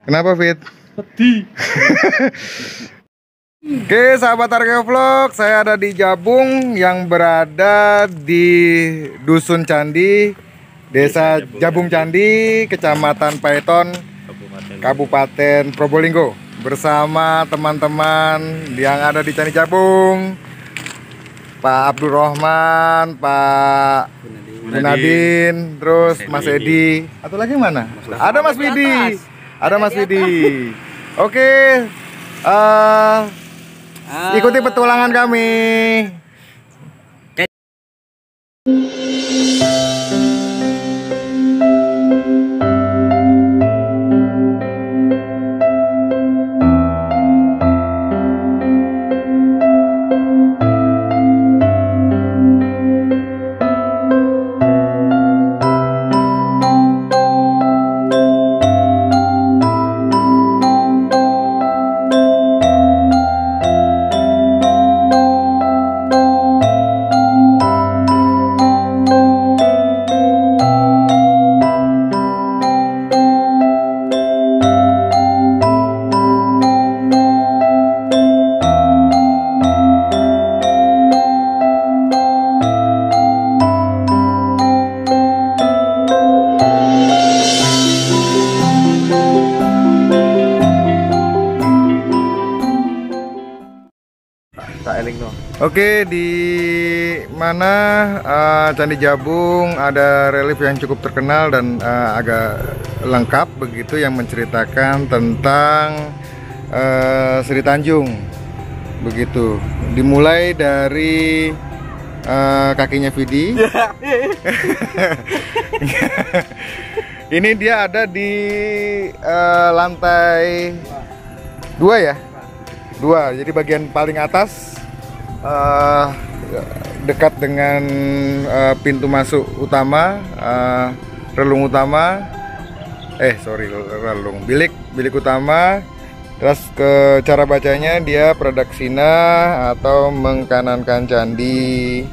Kenapa, Fit? Pedih. Oke, sahabat Argeo Vlog, saya ada di Jabung yang berada di Dusun Candi, Desa Jabung Candi, Kecamatan Paiton, Kabupaten Probolinggo, bersama teman-teman yang ada di Candi Jabung, Pak Abdurrahman, Pak Gunadin, terus Mas Edi, atau lagi mana? Ada Mas Widi, ada Mas Widi. Oke, ikuti petualangan kami. Oke, di mana Candi Jabung ada relief yang cukup terkenal dan agak lengkap begitu, yang menceritakan tentang Sri Tanjung begitu. Dimulai dari kakinya Vidi. Ini dia ada di lantai 2 ya, 2. Jadi bagian paling atas, dekat dengan pintu masuk utama, relung utama, bilik utama. Terus ke cara bacanya dia Pradaksina atau mengkanankan candi.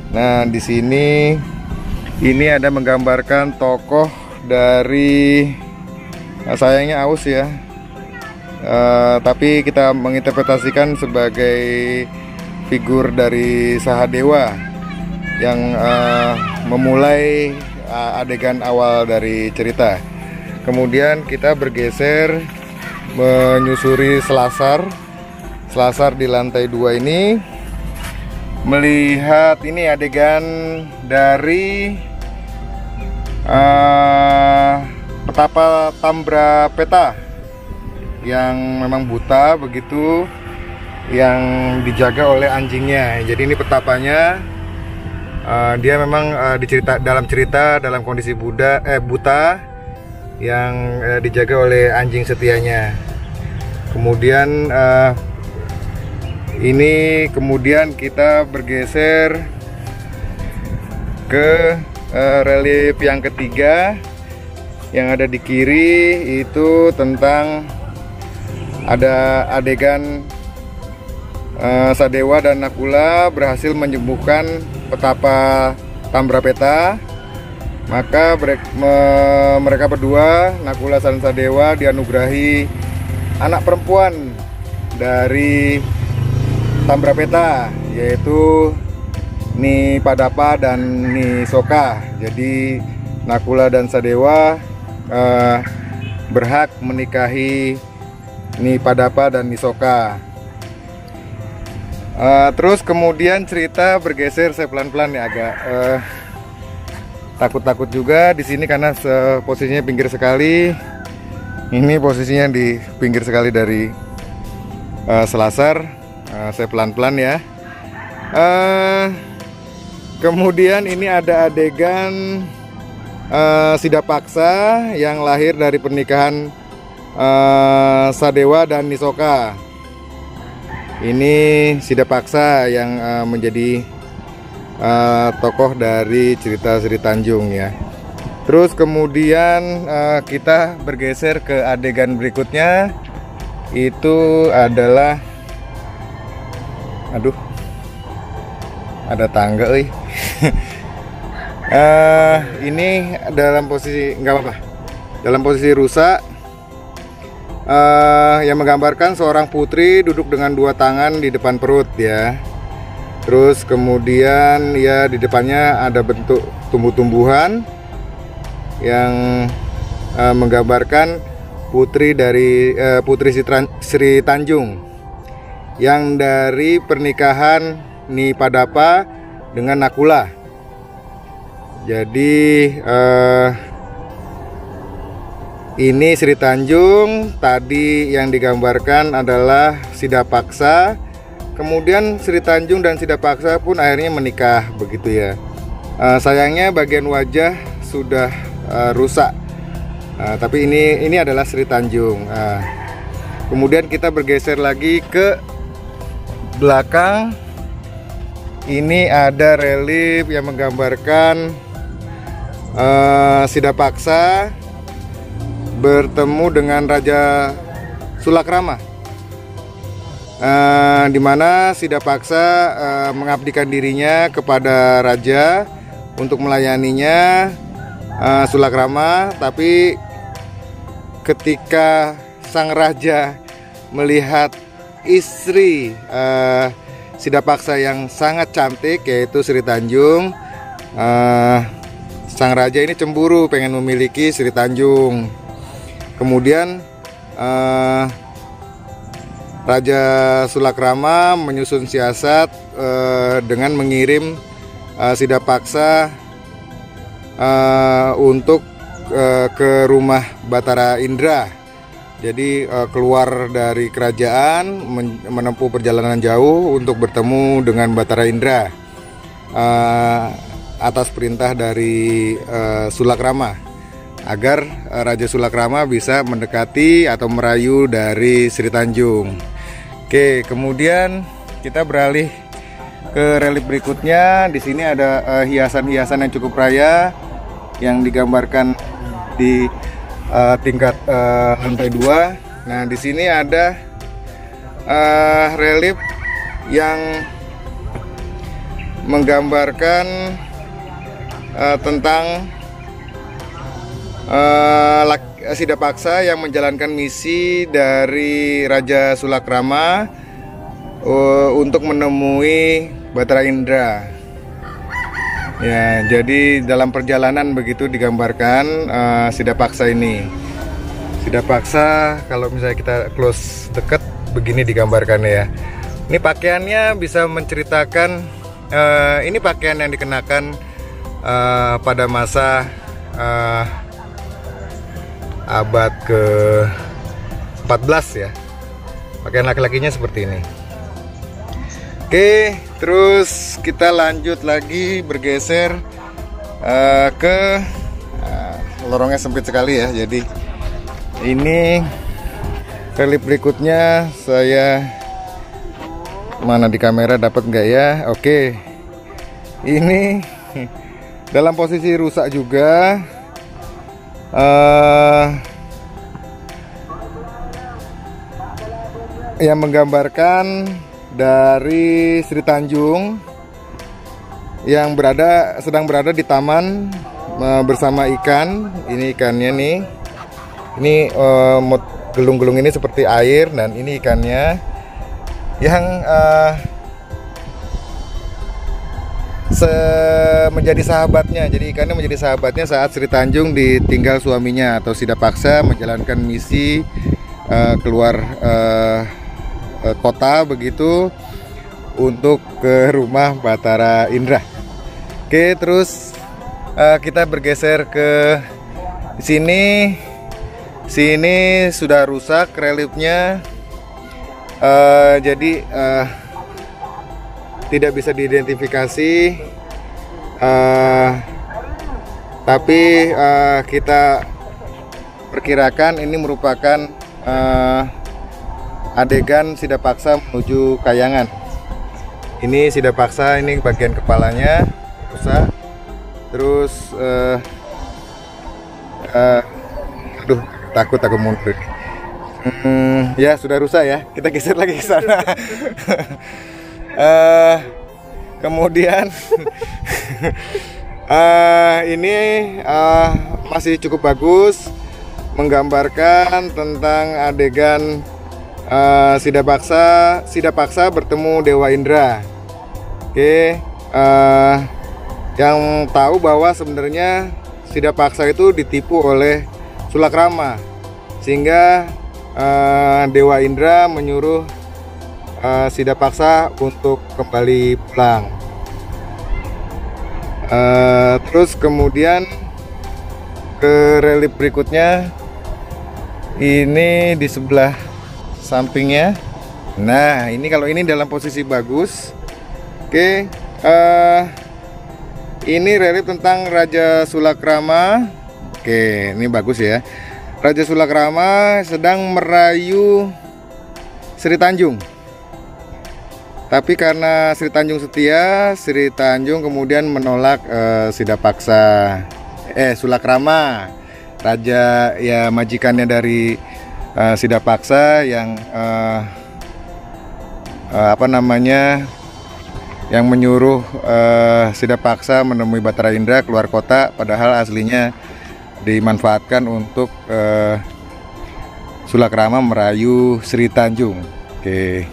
Nah, di sini ini ada menggambarkan tokoh dari, sayangnya aus ya, tapi kita menginterpretasikan sebagai figur dari Sahadewa yang memulai adegan awal dari cerita. Kemudian kita bergeser menyusuri selasar di lantai 2 ini, melihat ini adegan dari petapa Tambrapeta yang memang buta begitu, yang dijaga oleh anjingnya. Jadi ini petapanya, dia memang dalam kondisi buta yang dijaga oleh anjing setianya. Kemudian kemudian kita bergeser ke relief yang ketiga yang ada di kiri, itu tentang ada adegan Sadewa dan Nakula berhasil menyembuhkan petapa Tambrapeta. Maka mereka berdua, Nakula dan Sadewa, dianugerahi anak perempuan dari Tambrapeta, yaitu Nipadapa dan Nisoka. Jadi Nakula dan Sadewa berhak menikahi Nipadapa dan Nisoka. Terus kemudian cerita bergeser, saya pelan-pelan ya, agak takut-takut juga di sini karena posisinya pinggir sekali. Ini posisinya di pinggir sekali dari selasar. Saya pelan-pelan ya. Kemudian ini ada adegan Sidapaksa yang lahir dari pernikahan Sadewa dan Nisoka. Ini Sidapaksa yang menjadi tokoh dari cerita Sri Tanjung ya. Terus kemudian kita bergeser ke adegan berikutnya. Itu adalah, aduh, ada tangga, ini dalam posisi, nggak apa-apa, dalam posisi rusak. yang menggambarkan seorang putri duduk dengan dua tangan di depan perut ya. Terus kemudian ya di depannya ada bentuk tumbuh-tumbuhan yang menggambarkan putri dari Putri Sri Tanjung yang dari pernikahan Nipadapa dengan Nakula. Jadi ini Sri Tanjung, tadi yang digambarkan adalah Sidapaksa. Kemudian Sri Tanjung dan Sidapaksa pun akhirnya menikah begitu ya. Sayangnya bagian wajah sudah rusak. Tapi ini adalah Sri Tanjung. Kemudian kita bergeser lagi ke belakang. Ini ada relief yang menggambarkan Sidapaksa bertemu dengan Raja Sulakrama, di mana Sidapaksa mengabdikan dirinya kepada raja untuk melayaninya Sulakrama. Tapi ketika sang raja melihat istri Sidapaksa yang sangat cantik, yaitu Sri Tanjung, sang raja ini cemburu pengen memiliki Sri Tanjung. Kemudian Raja Sulakrama menyusun siasat dengan mengirim Sidapaksa untuk ke rumah Batara Indra. Jadi keluar dari kerajaan, menempuh perjalanan jauh untuk bertemu dengan Batara Indra atas perintah dari Sulakrama, agar Raja Sulakrama bisa mendekati atau merayu dari Sri Tanjung. Oke, kemudian kita beralih ke relief berikutnya. Di sini ada hiasan-hiasan yang cukup raya yang digambarkan di tingkat lantai 2. Nah, di sini ada relief yang menggambarkan tentang Sidapaksa yang menjalankan misi dari Raja Sulakrama untuk menemui Batara Indra. Ya, jadi dalam perjalanan begitu digambarkan Sidapaksa ini. Sidapaksa kalau misalnya kita close dekat begini digambarkan ya. Ini pakaiannya bisa menceritakan ini pakaian yang dikenakan pada masa abad ke-14 ya. Pakaian laki-lakinya seperti ini. Oke, terus kita lanjut lagi bergeser ke lorongnya sempit sekali ya. Jadi ini relief berikutnya, saya mana di kamera dapat nggak ya? Oke, ini dalam posisi rusak juga. Yang menggambarkan dari Sri Tanjung yang sedang berada di taman bersama ikan. Ini ikannya nih. Ini gelung-gelung ini seperti air, dan ini ikannya yang menjadi sahabatnya. Jadi ikannya menjadi sahabatnya saat Sri Tanjung ditinggal suaminya atau Sidapaksa menjalankan misi keluar kota begitu untuk ke rumah Batara Indra. Oke, terus kita bergeser ke sini. Sini sudah rusak reliefnya, jadi tidak bisa diidentifikasi, tapi kita perkirakan ini merupakan adegan Sidapaksa menuju Kayangan. Ini Sidapaksa, ini bagian kepalanya rusak. Terus aduh, takut aku mundur. Ya sudah rusak ya. Kita geser lagi ke sana. Kemudian ini masih cukup bagus, menggambarkan tentang adegan Sida Paksa bertemu Dewa Indra. Oke, yang tahu bahwa sebenarnya Sida Paksa itu ditipu oleh Sulakrama, sehingga Dewa Indra menyuruh Sida Paksa untuk kembali pulang. Terus kemudian ke relief berikutnya, ini di sebelah sampingnya. Nah, ini kalau ini dalam posisi bagus. Oke, ini relief tentang Raja Sulakrama. Oke, ini bagus ya. Raja Sulakrama sedang merayu Sri Tanjung. Tapi karena Sri Tanjung setia, Sri Tanjung kemudian menolak Sida Paksa. Sulakrama, raja ya, majikannya dari Sida Paksa yang yang menyuruh Sida Paksa menemui Bathara Indra keluar kota, padahal aslinya dimanfaatkan untuk Sulakrama merayu Sri Tanjung. Oke.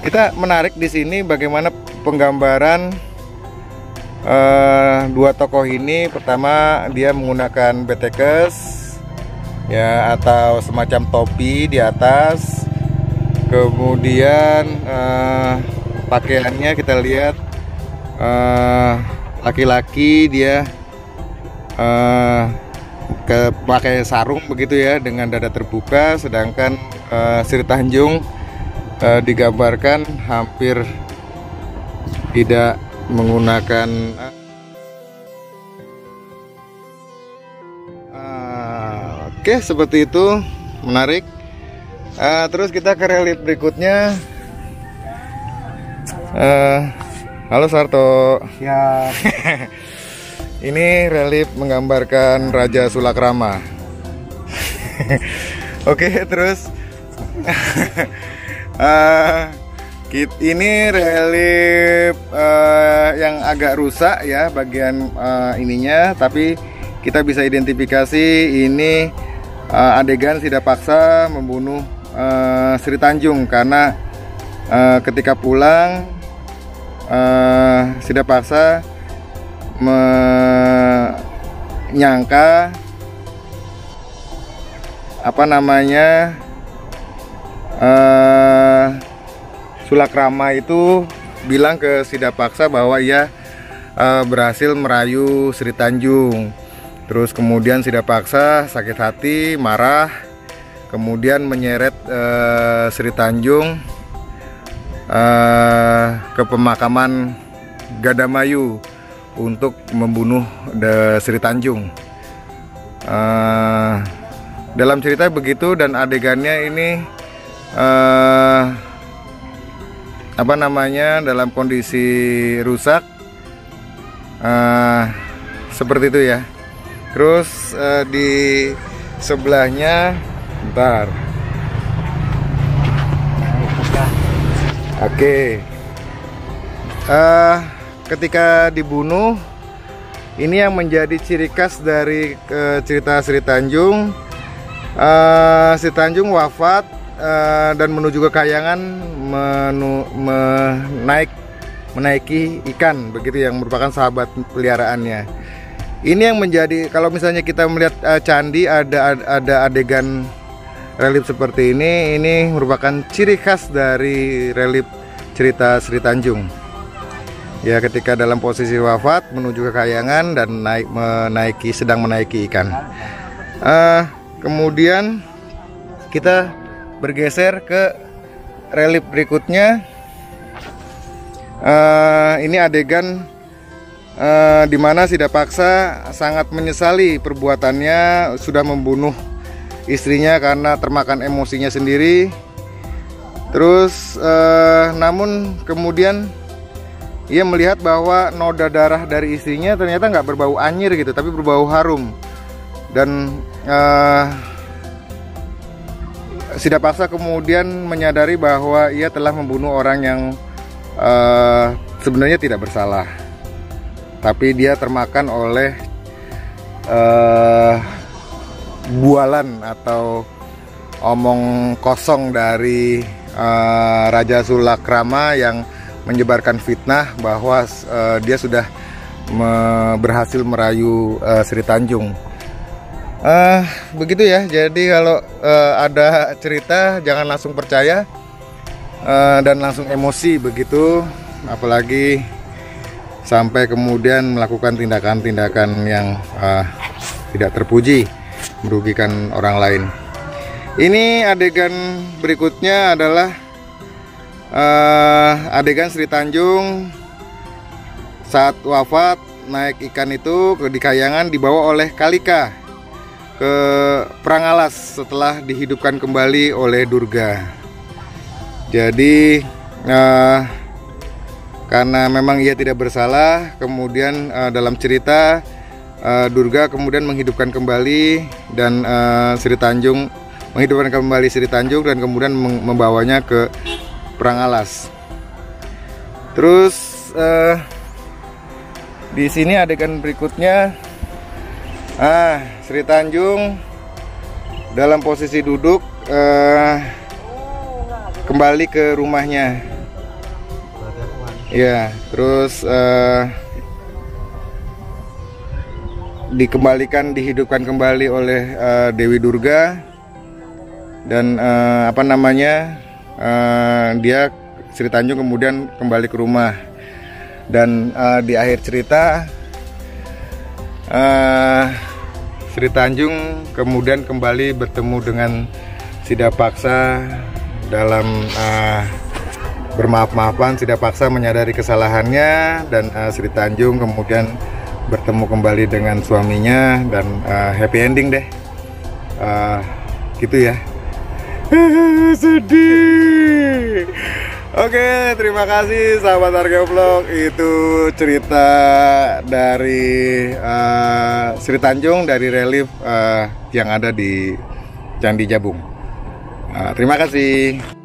Kita menarik di sini bagaimana penggambaran dua tokoh ini. Pertama, dia menggunakan betekes ya, atau semacam topi di atas. Kemudian pakaiannya kita lihat, laki-laki dia pakai sarung begitu ya, dengan dada terbuka, sedangkan Sri Tanjung digambarkan hampir tidak menggunakan. Oke, seperti itu, menarik. Terus kita ke relief berikutnya. Halo Sarto. Ya. Ini relief menggambarkan Raja Sulakrama. Oke, terus ini relief yang agak rusak ya bagian ininya, tapi kita bisa identifikasi ini adegan Sida Paksa membunuh Sri Tanjung, karena ketika pulang Sida Paksa menyangka Sulakrama itu bilang ke Sida Paksa bahwa ia berhasil merayu Sri Tanjung. Terus kemudian Sida Paksa sakit hati, marah, kemudian menyeret Sri Tanjung ke pemakaman Gadamayu untuk membunuh Sri Tanjung. Dalam cerita begitu, dan adegannya ini dalam kondisi rusak seperti itu ya. Terus di sebelahnya, bentar. Oke. Ketika dibunuh, ini yang menjadi ciri khas dari cerita Sri Tanjung. Sri Tanjung wafat dan menuju ke Kahyangan menaiki ikan begitu, yang merupakan sahabat peliharaannya. Ini yang menjadi, kalau misalnya kita melihat candi ada adegan relief seperti ini merupakan ciri khas dari relief cerita Sri Tanjung. Ya, ketika dalam posisi wafat menuju ke Kahyangan dan sedang menaiki ikan. Kemudian kita bergeser ke relief berikutnya. Ini adegan di mana Sida Paksa sangat menyesali perbuatannya, sudah membunuh istrinya karena termakan emosinya sendiri. Terus namun kemudian ia melihat bahwa noda darah dari istrinya ternyata nggak berbau anyir gitu, tapi berbau harum. Dan Sida Paksa kemudian menyadari bahwa ia telah membunuh orang yang sebenarnya tidak bersalah, tapi dia termakan oleh bualan atau omong kosong dari Raja Sulakrama yang menyebarkan fitnah bahwa dia sudah berhasil merayu Sri Tanjung. Begitu ya. Jadi kalau ada cerita jangan langsung percaya dan langsung emosi begitu, apalagi sampai kemudian melakukan tindakan-tindakan yang tidak terpuji, merugikan orang lain. Ini adegan berikutnya adalah adegan Sri Tanjung saat wafat naik ikan itu di Kayangan, dibawa oleh Kalika ke Prangalas setelah dihidupkan kembali oleh Durga. Jadi karena memang ia tidak bersalah, kemudian dalam cerita Durga kemudian menghidupkan kembali dan Sri Tanjung dan kemudian membawanya ke Prangalas. Terus di sini adegan berikutnya, Sri Tanjung dalam posisi duduk kembali ke rumahnya. Ya, terus dihidupkan kembali oleh Dewi Durga. Dan dia Sri Tanjung kemudian kembali ke rumah. Dan di akhir cerita Sri Tanjung kemudian kembali bertemu dengan Sidapaksa dalam bermaaf-maafan. Sidapaksa menyadari kesalahannya dan Sri Tanjung kemudian bertemu kembali dengan suaminya dan happy ending deh. Gitu ya. Sedih. Oke, terima kasih sahabat Arkeovlog. Itu cerita dari Sri Tanjung dari relief yang ada di Candi Jabung. Terima kasih.